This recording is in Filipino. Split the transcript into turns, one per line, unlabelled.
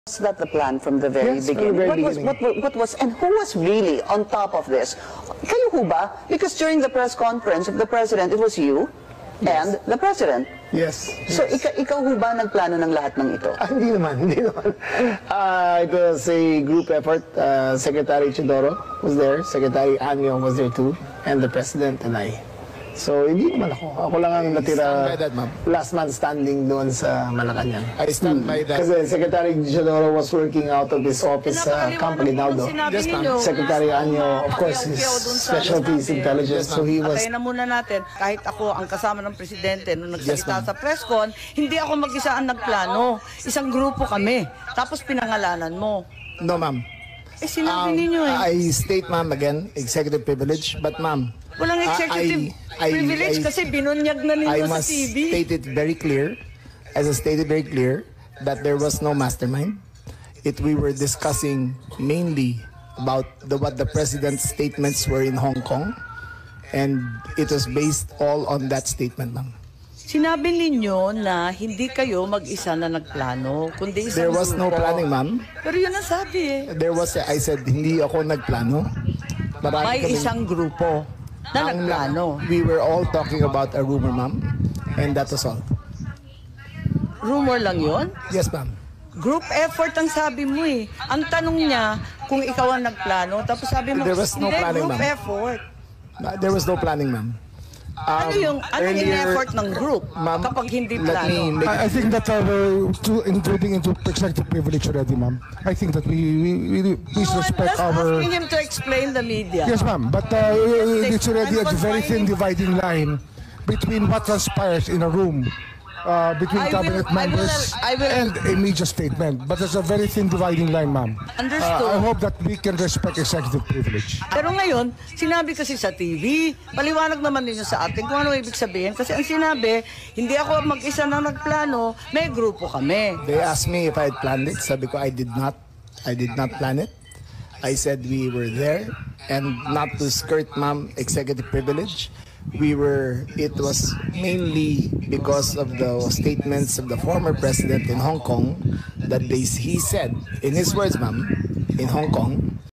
Was that the plan from the very
Yes, from the
beginning?
very
What was, and who was really on top of this? Kayo ho ba? Because during the press conference of the President, it was you and the President.
Yes.
So ikaw ho ba nagplano ng lahat ng ito?
Hindi naman, hindi naman. It was a group effort. Secretary Chidoro was there, Secretary Anyo was there too, and the President and I. So, hindi naman ako. Ako lang ang natira
by that, ma'am.
last man standing doon sa Malacanang.
I stand by that.
Kasi Secretary Chidoro was working out of his office sa Camp Aguinaldo.
Yes, ma'am.
Secretary Anyo, of course, his specialty is intelligence. So he was...
Kaya na muna natin, kahit ako ang kasama ng Presidente nung nagsalita sa press con, hindi ako mag-isa ang nagplano. Isang grupo kami. Tapos pinangalanan mo.
No, ma'am.
Eh sinabi ninyo eh.
I state, ma'am, again, executive privilege, but ma'am,
Walang executive privilege kasi binunyag na
I
ninyo sa
must
TV.
state it very clear, as I stated very clear, that there was no mastermind. We were discussing mainly about what the president's statements were in Hong Kong, and it was based all on that statement, ma'am.
Sinabi ninyo na hindi kayo mag-isa na nagplano, kundi isang
There was no
grupo.
planning, ma'am.
Pero yun ang sabi eh.
I said, hindi ako nagplano. Marami
May
kaming-
isang grupo na
Ang-
nagplano.
We were all talking about a rumor, ma'am, and that was all.
Rumor lang yun?
Yes, ma'am.
Group effort ang sabi mo eh. Ang tanong niya kung ikaw ang nagplano, tapos sabi mo,
There was no
hindi,
planning,
group
ma'am.
effort.
There was no planning, ma'am.
Ano yung
earlier-
effort ng group
Ma'am,
kapag hindi
let me
plano?
make-
I think that intruding into executive privilege already, ma'am. I think that we please respect
Just
our...
asking him to explain the media.
Yes, ma'am, but it's already a very thin dividing line between what transpires in a room between cabinet members
I will-
and a media statement. But there's a very thin dividing line, ma'am.
Understood.
I hope that we can respect executive privilege.
Pero ngayon, sinabi kasi sa TV, paliwanag naman ninyo sa atin kung ano ibig sabihin. Kasi ang sinabi, hindi ako mag-isa na nagplano, may grupo kami.
They asked me if I had planned it. Sabi ko, I did not. I did not plan it. I said we were there, and not to skirt, ma'am, executive privilege. It was mainly because of the statements of the former president in Hong Kong that he said, in his words, ma'am, in Hong Kong,